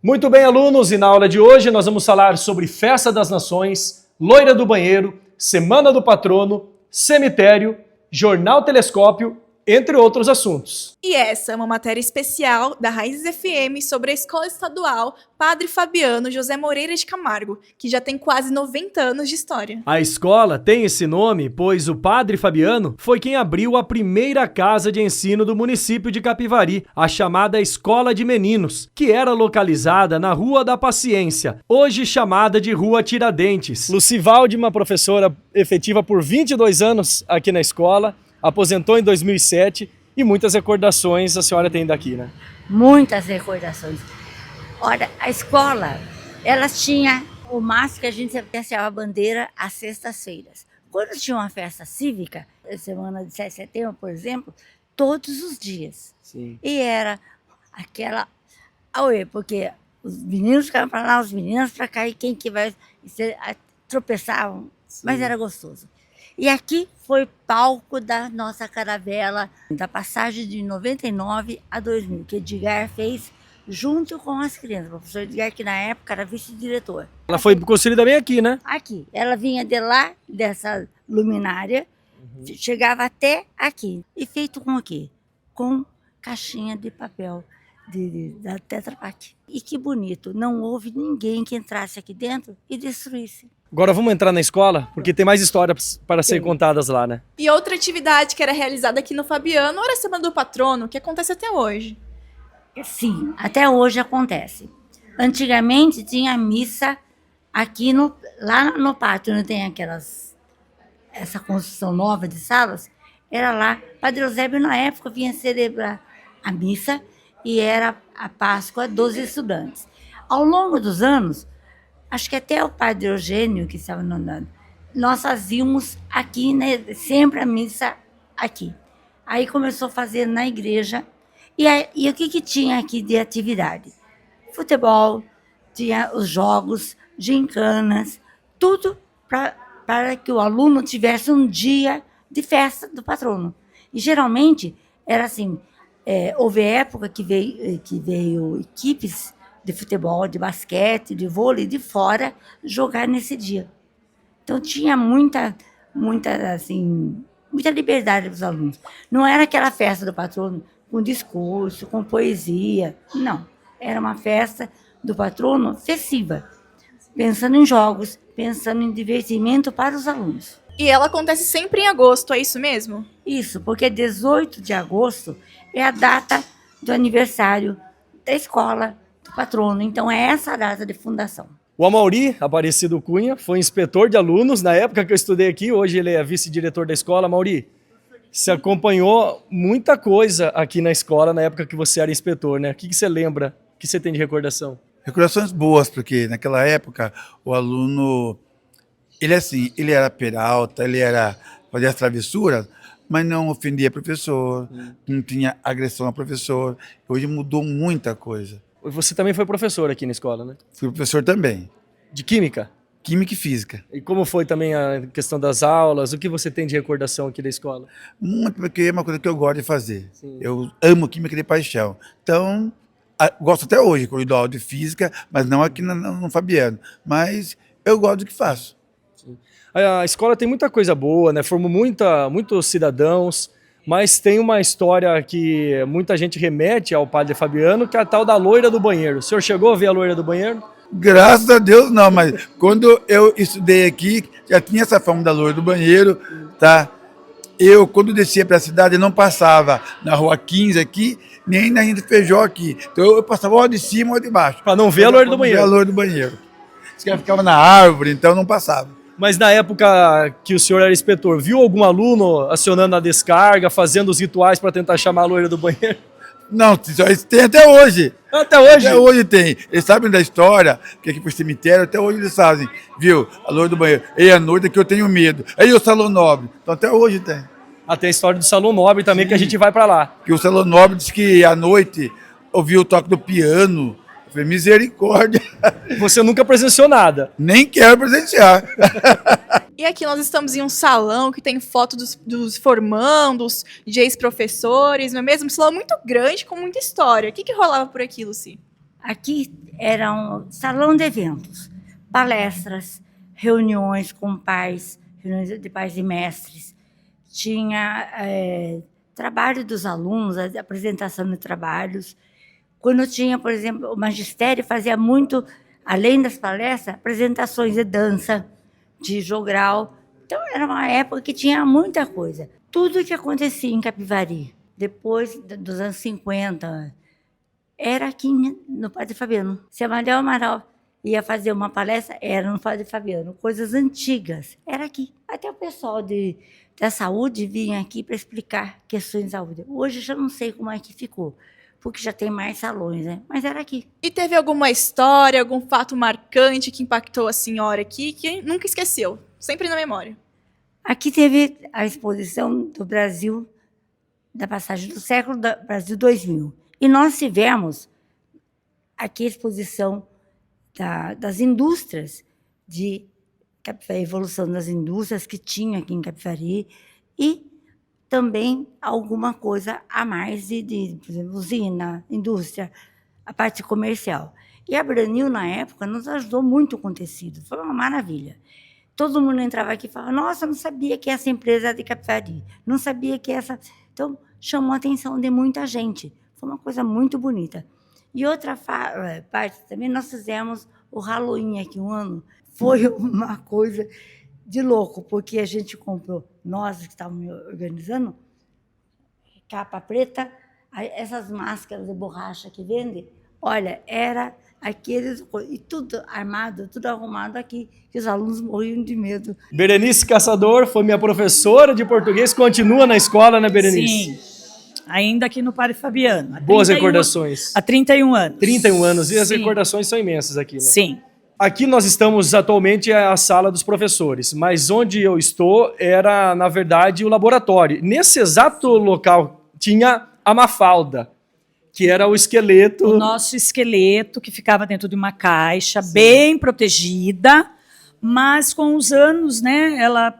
Muito bem, alunos, e na aula de hoje nós vamos falar sobre Festa das Nações, Loira do Banheiro, Semana do Patrono, Cemitério, Jornal Telescópio, entre outros assuntos. E essa é uma matéria especial da Raízes FM sobre a Escola Estadual Padre Fabiano José Moreira de Camargo, que já tem quase 90 anos de história. A escola tem esse nome pois o Padre Fabiano foi quem abriu a primeira casa de ensino do município de Capivari, a chamada Escola de Meninos, que era localizada na Rua da Paciência, hoje chamada de Rua Tiradentes. Lucivaldi, uma professora efetiva por 22 anos aqui na escola, aposentou em 2007 e muitas recordações a senhora tem daqui, né? Muitas recordações. Olha, a escola, ela tinha o máximo que a gente hasteava a bandeira às sextas-feiras. Quando tinha uma festa cívica, semana de 7 de setembro, por exemplo, todos os dias. Sim. E era aquela auê, porque os meninos ficavam para lá, os meninos para cá, e quem que vai tropeçavam, mas era gostoso. E aqui foi palco da nossa caravela, da passagem de 99 a 2000, que Edgar fez junto com as crianças. O professor Edgar, que na época era vice-diretor. Ela foi construída bem aqui, né? Aqui. Ela vinha de lá, dessa luminária, chegava até aqui. E feito com o quê? Com caixinha de papel da Tetra Pak. E que bonito, não houve ninguém que entrasse aqui dentro e destruísse. Agora vamos entrar na escola, porque tem mais histórias para serem contadas lá, né? E outra atividade que era realizada aqui no Fabiano era a Semana do Patrono, que acontece até hoje. Sim, até hoje acontece. Antigamente tinha missa aqui lá no pátio, não tem essa construção nova de salas, era lá. Padre Eusébio, na época, vinha celebrar a missa e era a Páscoa dos estudantes. Ao longo dos anos, acho que até o Padre Eugênio, que estava andando, nós fazíamos aqui, né, sempre a missa aqui. Aí começou a fazer na igreja. E o que tinha aqui de atividade? Futebol, tinha os jogos, gincanas, tudo para que o aluno tivesse um dia de festa do patrono. E geralmente era assim, houve época que veio equipes de futebol, de basquete, de vôlei de fora jogar nesse dia. Então tinha muita liberdade para os alunos. Não era aquela festa do patrono com discurso, com poesia, não. Era uma festa do patrono festiva, pensando em jogos, pensando em divertimento para os alunos. E ela acontece sempre em agosto, é isso mesmo? Isso, porque 18 de agosto é a data do aniversário da escola, do patrono. Então é essa a data de fundação. O Amauri Aparecido Cunha foi inspetor de alunos na época que eu estudei aqui, hoje ele é vice-diretor da escola. Amauri, você acompanhou muita coisa aqui na escola na época que você era inspetor, né? O que você lembra? O que você tem de recordação? Recordações boas, porque naquela época o aluno, ele era peralta, fazia as travessuras, mas não ofendia professor, não tinha agressão ao professor. Hoje mudou muita coisa. Você também foi professor aqui na escola, né? Fui professor também, De Química? Química e Física. E como foi também a questão das aulas? O que você tem de recordação aqui da escola? Muito, porque é uma coisa que eu gosto de fazer. Sim. Eu amo Química de paixão. Então, gosto até hoje, quando eu dou aula de Física, mas não aqui no Fabiano. Mas eu gosto do que faço. Sim. A escola tem muita coisa boa, né? Formou muitos cidadãos, mas tem uma história que muita gente remete ao Padre Fabiano, que é a tal da loira do banheiro. O senhor chegou a ver a loira do banheiro? Graças a Deus não, mas quando eu estudei aqui, já tinha essa fama da loira do banheiro, tá? Eu, quando descia para a cidade, eu não passava na rua 15 aqui, nem na Renda Feijó aqui. Então eu passava ou de cima ou de baixo. Para não ver a loira do banheiro. Ver a loira do banheiro. Os caras ficavam na árvore, então não passava. Mas na época que o senhor era inspetor, viu algum aluno acionando a descarga, fazendo os rituais para tentar chamar a loira do banheiro? Não, isso tem até hoje. Até hoje? Até hoje tem. Eles sabem da história, que aqui pro cemitério, até hoje eles fazem. Viu? A loira do banheiro. Ei, à noite que eu tenho medo. Aí o Salão Nobre. Então até hoje tem. Até a história do Salão Nobre também, Sim. que a gente vai para lá. Que o Salão Nobre diz que à noite ouviu o toque do piano. Eu falei, misericórdia. Você nunca presenciou nada. Nem quero presenciar. E aqui nós estamos em um salão que tem foto dos formandos, de ex-professores, não é mesmo? Um salão muito grande, com muita história. O que rolava por aqui, Luci? Aqui era um salão de eventos, palestras, reuniões com pais, reuniões de pais e mestres. Tinha trabalho dos alunos, a apresentação de trabalhos. Quando tinha, por exemplo, o magistério fazia muito, além das palestras, apresentações de dança, de jogral. Então, era uma época que tinha muita coisa. Tudo que acontecia em Capivari, depois dos anos 50, era aqui no Padre Fabiano. Se a Maria Amaral ia fazer uma palestra, era no Padre Fabiano. Coisas antigas, era aqui. Até o pessoal da saúde vinha aqui para explicar questões de saúde. Hoje já não sei como é que ficou, porque já tem mais salões, né? Mas era aqui. E teve alguma história, algum fato marcante que impactou a senhora aqui, que nunca esqueceu? Sempre na memória. Aqui teve a exposição do Brasil, da passagem do século, do Brasil 2000. E nós tivemos aqui a exposição das indústrias, a evolução das indústrias que tinha aqui em Capivari, e também alguma coisa a mais por exemplo, usina, indústria, a parte comercial. E a Branil, na época, nos ajudou muito com tecido, foi uma maravilha. Todo mundo entrava aqui e falava, nossa, eu não sabia que essa empresa era de Capivari, não sabia que essa... Então, chamou a atenção de muita gente, foi uma coisa muito bonita. E outra parte também, nós fizemos o Halloween aqui um ano, foi uma coisa de louco, porque a gente comprou, nós que estávamos organizando, capa preta, essas máscaras de borracha que vendem, olha, era aqueles, e tudo armado, tudo arrumado aqui, que os alunos morriam de medo. Berenice Caçador foi minha professora de português, continua na escola, né, Berenice? Sim, ainda aqui no Padre Fabiano. Boas recordações. Há 31 anos. 31 anos, e as Sim. recordações são imensas aqui, né? Sim. Aqui nós estamos atualmente é a sala dos professores, mas onde eu estou era, na verdade, o laboratório. Nesse exato local tinha a Mafalda, que era o esqueleto... O nosso esqueleto, que ficava dentro de uma caixa, bem protegida, mas com os anos, né, ela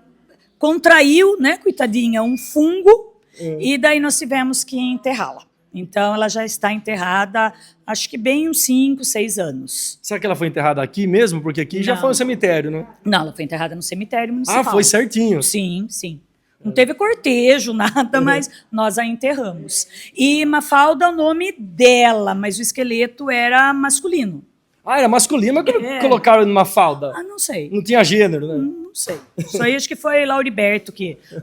contraiu, né, coitadinha, um fungo, e daí nós tivemos que enterrá-la. Então, ela já está enterrada, acho que bem uns 5, 6 anos. Será que ela foi enterrada aqui mesmo? Porque aqui já Não. foi um cemitério, né? Não, ela foi enterrada no cemitério municipal. Ah, foi certinho. Sim, sim. Não teve cortejo, nada, mas nós a enterramos. E Mafalda é o nome dela, mas o esqueleto era masculino. Ah, era masculino, mas É. colocaram numa falda. Ah, não sei. Não tinha gênero, né? Não sei. Isso aí acho que foi Lauriberto,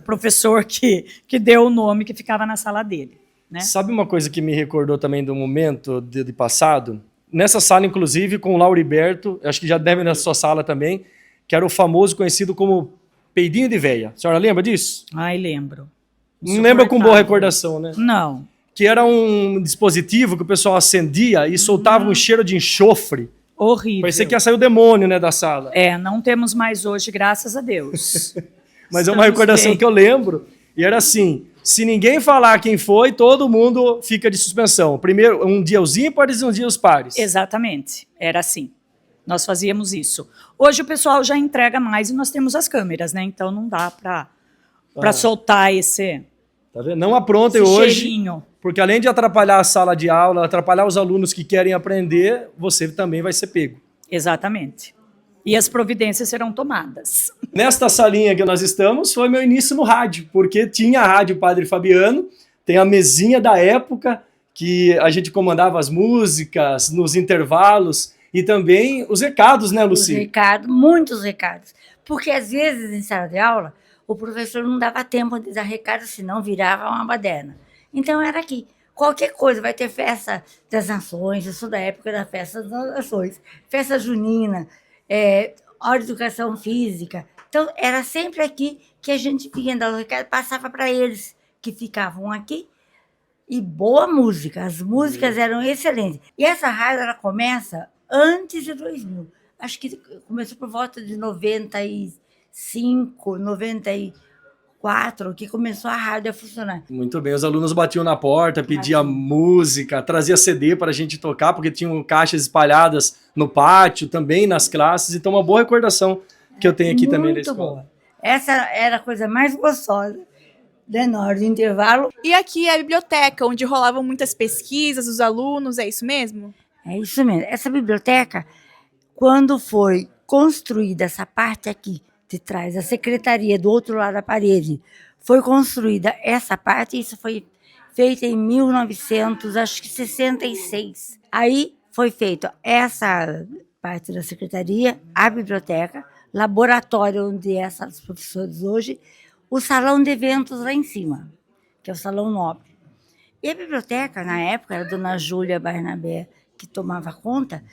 professor que deu o nome que ficava na sala dele. Né? Sabe uma coisa que me recordou também do momento de passado? Nessa sala, inclusive, com o Lauriberto, acho que já deve na sua sala também, que era o famoso conhecido como peidinho de véia. A senhora lembra disso? Ai, lembro. Não lembra com boa recordação, né? Não. Que era um dispositivo que o pessoal acendia e soltava um cheiro de enxofre. Horrível. Parecia que ia sair o demônio, né, da sala. É, não temos mais hoje, graças a Deus. Mas é uma recordação que eu lembro. E era assim, se ninguém falar quem foi, todo mundo fica de suspensão. Primeiro, um dia os ímpares e um dia os pares. Exatamente, era assim. Nós fazíamos isso. Hoje o pessoal já entrega mais e nós temos as câmeras, né? Então não dá para soltar esse, Tá vendo? Não aprontem esse hoje, cheirinho. porque além de atrapalhar a sala de aula, atrapalhar os alunos que querem aprender, você também vai ser pego. Exatamente. E as providências serão tomadas. Nesta salinha que nós estamos, foi meu início no rádio, porque tinha a Rádio Padre Fabiano, tem a mesinha da época, que a gente comandava as músicas nos intervalos, e também os recados, né, Luci? Os recados, muitos recados. Porque, às vezes, em sala de aula, o professor não dava tempo de dar recado, senão virava uma baderna. Então, era aqui. Qualquer coisa, vai ter festa das nações, eu sou da época da festa das nações, festa junina, hora de educação física. Então, era sempre aqui que a gente vinha dar o recado, passava para eles que ficavam aqui. E boa música, as músicas eram excelentes. E essa rádio, ela começa antes de 2000. Acho que começou por volta de 95, 94, que começou a rádio a funcionar. Muito bem, os alunos batiam na porta, pediam música, trazia CD para a gente tocar, porque tinham caixas espalhadas no pátio, também nas classes, então uma boa recordação que eu tenho aqui também da escola. Muito boa. Essa era a coisa mais gostosa, né, na hora do intervalo. E aqui é a biblioteca, onde rolavam muitas pesquisas dos alunos, é isso mesmo? É isso mesmo. Essa biblioteca, quando foi construída essa parte aqui de trás, a secretaria do outro lado da parede, foi construída essa parte, isso foi feito em 1966. Aí foi feita essa parte da secretaria, a biblioteca, laboratório onde essas professores hoje, o salão de eventos lá em cima, que é o Salão Nobre. E a biblioteca, na época, era a dona Júlia Barnabé que tomava conta,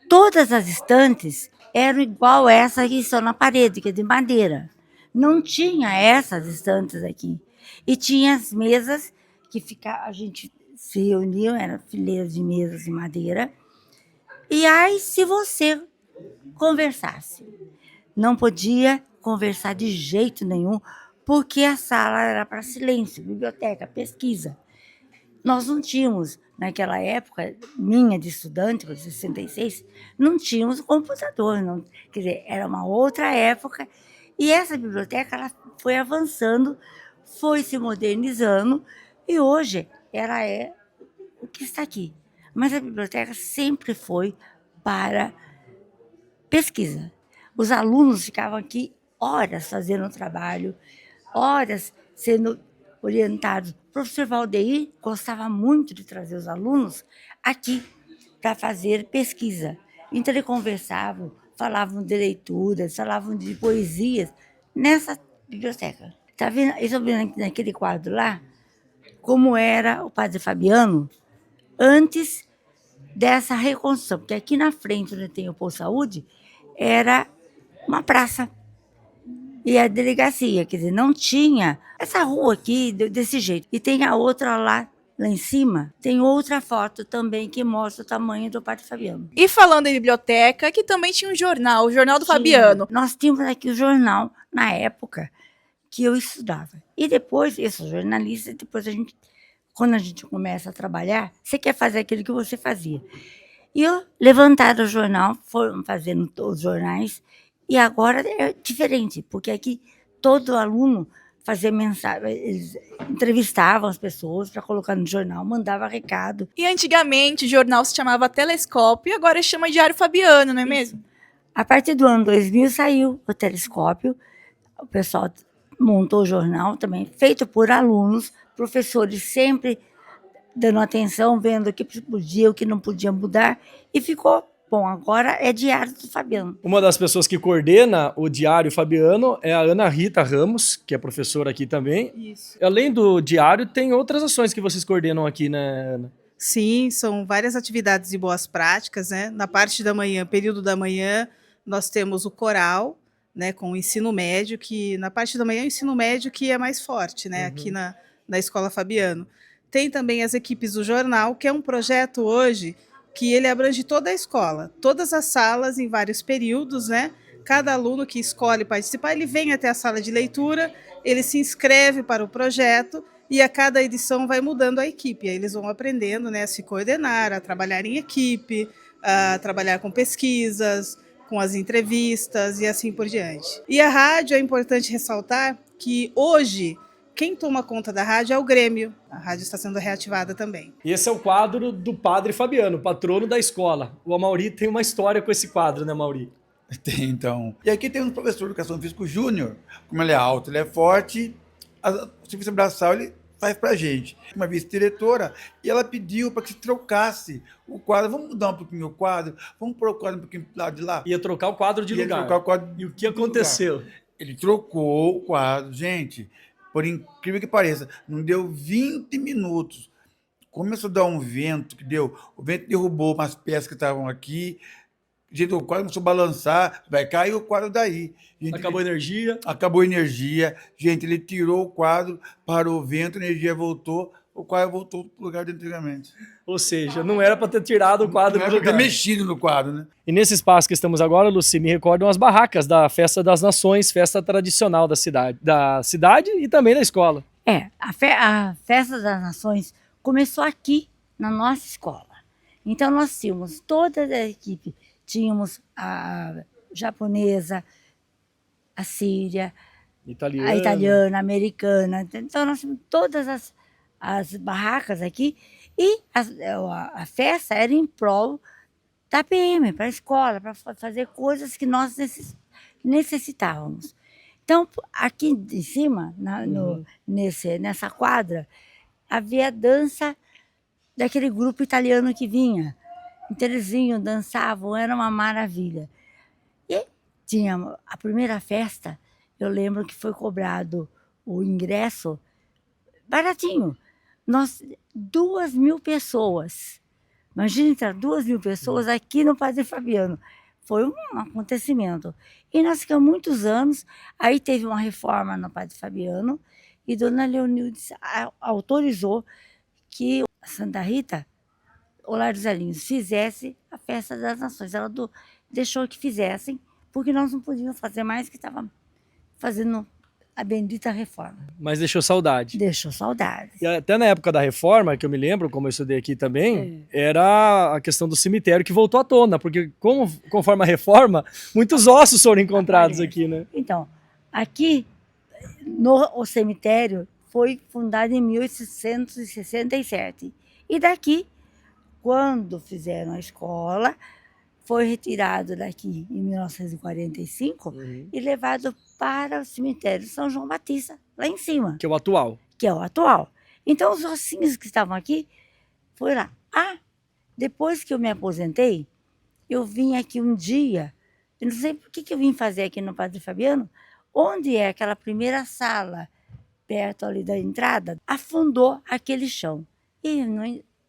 todas as estantes eram igual essa que estão na parede, que é de madeira. Não tinha essas estantes aqui. E tinha as mesas que a gente se reunia, eram fileiras de mesas de madeira. E aí, se você conversasse, não podia conversar de jeito nenhum, porque a sala era para silêncio, biblioteca, pesquisa. Nós não tínhamos, naquela época, minha de estudante, com 66, não tínhamos computador. Não, quer dizer, era uma outra época. E essa biblioteca ela foi avançando, foi se modernizando, e hoje ela é o que está aqui. Mas a biblioteca sempre foi para pesquisa. Os alunos ficavam aqui horas fazendo trabalho, horas sendo orientados. O professor Valdeir gostava muito de trazer os alunos aqui para fazer pesquisa. Então, eles conversavam, falavam de leituras, falavam de poesias nessa biblioteca. Está vendo? Estou vendo naquele quadro lá como era o Padre Fabiano antes dessa reconstrução. Porque aqui na frente, onde tem o Posto Saúde, era uma praça. E a delegacia, quer dizer, não tinha essa rua aqui desse jeito. E tem a outra lá em cima, tem outra foto também que mostra o tamanho do Padre Fabiano. E falando em biblioteca, que também tinha um jornal, o Jornal do Fabiano. Nós tínhamos aqui o jornal, na época, que eu estudava. E depois, eu sou jornalista, depois quando a gente começa a trabalhar, você quer fazer aquilo que você fazia. E eu levantaram o jornal, foram fazendo os jornais, e agora é diferente, porque aqui todo aluno fazia mensagem, eles entrevistavam as pessoas para colocar no jornal, mandava recado. E antigamente o jornal se chamava Telescópio e agora chama Diário Fabiano, não é mesmo? A partir do ano 2000 saiu o Telescópio, o pessoal montou o jornal também, feito por alunos, professores sempre dando atenção, vendo o que podia, o que não podia mudar, e ficou bom. Agora é Diário do Fabiano. Uma das pessoas que coordena o Diário Fabiano é a Ana Rita Ramos, que é professora aqui também. Isso. Além do diário, tem outras ações que vocês coordenam aqui, né, Ana? Sim, são várias atividades e boas práticas, né? Na parte da manhã, período da manhã, nós temos o coral, né, com o ensino médio, que na parte da manhã é o ensino médio que é mais forte, né, aqui na Escola Fabiano. Tem também as equipes do jornal, que é um projeto hoje que ele abrange toda a escola, todas as salas em vários períodos, né? Cada aluno que escolhe participar, ele vem até a sala de leitura, ele se inscreve para o projeto e a cada edição vai mudando a equipe. Aí eles vão aprendendo, né, a se coordenar, a trabalhar em equipe, a trabalhar com pesquisas, com as entrevistas e assim por diante. E a rádio, é importante ressaltar que hoje quem toma conta da rádio é o Grêmio. A rádio está sendo reativada também. E esse é o quadro do Padre Fabiano, patrono da escola. O Amauri tem uma história com esse quadro, né, Amauri? Tem, então. E aqui tem um professor de educação física júnior. Como ele é alto, ele é forte, o serviço braçal ele faz pra gente. Uma vice-diretora, e ela pediu para que se trocasse o quadro. Vamos mudar um pouquinho o quadro? Vamos pôr o quadro um pouquinho do lado de lá? Ia trocar o quadro de lugar. Trocar o quadro E o que aconteceu? lugar. Ele trocou o quadro. Gente, por incrível que pareça, não deu 20 minutos. Começou a dar um vento, o vento derrubou umas peças que estavam aqui, gente, o quadro começou a balançar, vai cair o quadro daí. Gente, Acabou a energia. Acabou a energia. Gente, ele tirou o quadro, parou o vento, a energia voltou, o quadro voltou para o lugar de antigamente. Ou seja, não era para ter tirado o quadro do Não era para lugar. ter mexido no quadro, né? E nesse espaço que estamos agora, Luci, me recordam as barracas da Festa das Nações, festa tradicional da cidade e também da escola. A Festa das Nações começou aqui, na nossa escola. Então, nós tínhamos toda a equipe, tínhamos a japonesa, a síria, a italiana, a americana. Então, nós tínhamos todas as barracas aqui e a festa era em prol da PM, para a escola, para fazer coisas que nós necessitávamos. Então, aqui em cima, nessa quadra, havia a dança daquele grupo italiano que vinha. Então, eles vinham, dançavam, era uma maravilha. E tinha a primeira festa, eu lembro que foi cobrado o ingresso baratinho. 2.000 pessoas. Imagina entrar 2.000 pessoas aqui no Padre Fabiano. Foi um acontecimento. E nós ficamos muitos anos. Aí teve uma reforma no Padre Fabiano e Dona Leonilde autorizou que a Santa Rita, o Lar dos Velhinhos, fizesse a Festa das Nações. Ela deixou que fizessem, porque nós não podíamos fazer mais, que estava fazendo a bendita reforma. Mas deixou saudade. Deixou saudade. E até na época da reforma, que eu me lembro, como eu estudei aqui também, era a questão do cemitério que voltou à tona, porque conforme a reforma, muitos ossos foram encontrados aqui, né? Então, aqui, o cemitério foi fundado em 1867. E daqui, quando fizeram a escola, foi retirado daqui em 1945 e levado para o cemitério São João Batista, lá em cima. Que é o atual. Que é o atual. Então, os ossinhos que estavam aqui, foi lá. Depois que eu me aposentei, eu vim aqui um dia, eu não sei por que eu vim fazer aqui no Padre Fabiano, onde é aquela primeira sala, perto ali da entrada, afundou aquele chão. E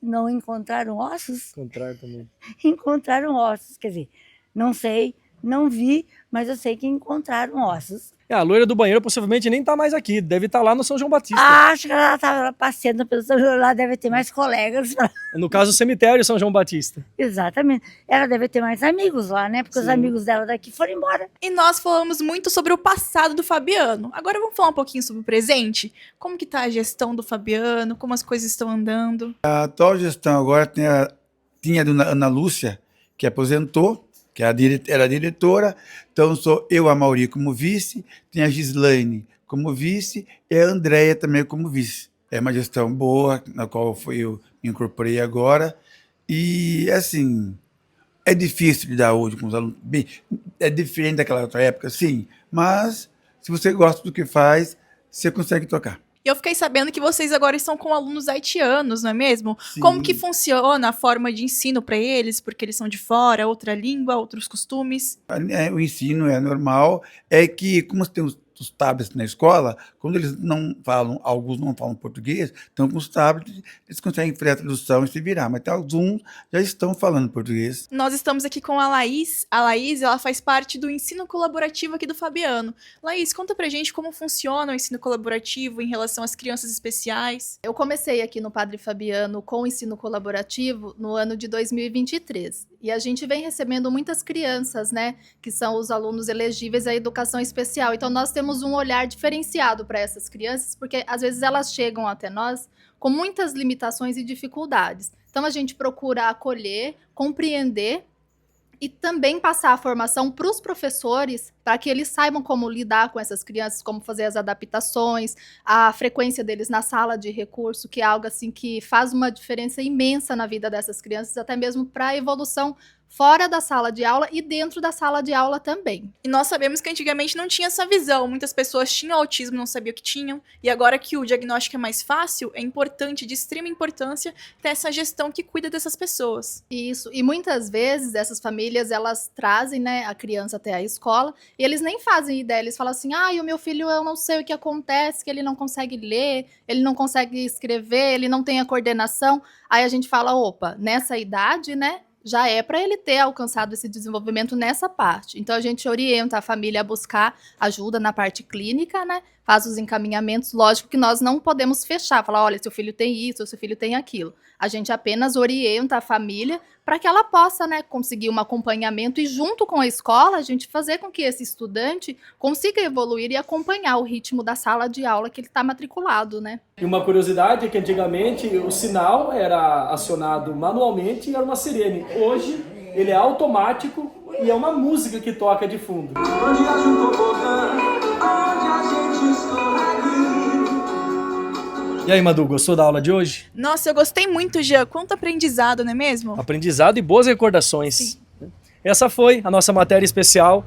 não encontraram ossos? Encontraram também. Encontraram ossos, quer dizer, não sei, não vi, mas eu sei que encontraram ossos. A loira do banheiro possivelmente nem tá mais aqui, deve estar lá no São João Batista. Acho que ela estava passeando pelo São João, lá deve ter mais colegas. No caso, o cemitério São João Batista. Exatamente. Ela deve ter mais amigos lá, né? Porque os amigos dela daqui foram embora. E nós falamos muito sobre o passado do Fabiano. Agora vamos falar um pouquinho sobre o presente? Como que tá a gestão do Fabiano? Como as coisas estão andando? A atual gestão agora tinha a dona Ana Lúcia, que aposentou, que era a diretora. Então, sou eu, a Mauri, como vice, tem a Gislaine como vice e a Andréia também como vice. É uma gestão boa, na qual eu me incorporei agora. E, assim, é difícil lidar hoje com os alunos. Bem, é diferente daquela outra época, sim, mas se você gosta do que faz, você consegue tocar. E eu fiquei sabendo que vocês agora estão com alunos haitianos, não é mesmo? Sim. Como que funciona a forma de ensino para eles? Porque eles são de fora, outra língua, outros costumes. O ensino é normal, é que, como tem os tablets na escola, quando eles não falam, alguns não falam português, então com os tablets eles conseguem fazer a tradução e se virar, mas alguns já estão falando português. Nós estamos aqui com a Laís. A Laís, ela faz parte do ensino colaborativo aqui do Fabiano. Laís, conta pra gente como funciona o ensino colaborativo em relação às crianças especiais. Eu comecei aqui no Padre Fabiano com o ensino colaborativo no ano de 2023. E a gente vem recebendo muitas crianças, né, que são os alunos elegíveis à educação especial. Então, nós temos um olhar diferenciado para essas crianças, porque às vezes elas chegam até nós com muitas limitações e dificuldades. Então, a gente procura acolher, compreender e também passar a formação para os professores, para que eles saibam como lidar com essas crianças, como fazer as adaptações, a frequência deles na sala de recurso, que é algo assim que faz uma diferença imensa na vida dessas crianças, até mesmo para a evolução fora da sala de aula e dentro da sala de aula também. E nós sabemos que antigamente não tinha essa visão. Muitas pessoas tinham autismo, não sabiam o que tinham. E agora que o diagnóstico é mais fácil, é importante, de extrema importância, ter essa gestão que cuida dessas pessoas. Isso. E muitas vezes essas famílias, elas trazem, né, a criança até a escola e eles nem fazem ideia. Eles falam assim, o meu filho, eu não sei o que acontece, que ele não consegue ler, ele não consegue escrever, ele não tem a coordenação. Aí a gente fala, opa, nessa idade, né, já é para ele ter alcançado esse desenvolvimento nessa parte. Então, a gente orienta a família a buscar ajuda na parte clínica, né? Faz os encaminhamentos. Lógico que nós não podemos fechar, falar, olha, seu filho tem isso, seu filho tem aquilo. A gente apenas orienta a família para que ela possa, né, conseguir um acompanhamento e, junto com a escola, a gente fazer com que esse estudante consiga evoluir e acompanhar o ritmo da sala de aula que ele está matriculado, né? E uma curiosidade é que antigamente o sinal era acionado manualmente e era uma sirene. Hoje ele é automático e é uma música que toca de fundo. Onde haja um tobogã, onde a gente escorregue, E aí, Madu, gostou da aula de hoje? Nossa, eu gostei muito, Jean. Quanto aprendizado, não é mesmo? Aprendizado e boas recordações. Sim. Essa foi a nossa matéria especial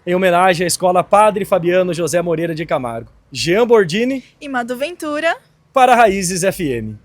em homenagem à Escola Padre Fabiano José Moreira de Camargo. Jean Bordini E Madu Ventura. para Raízes FM.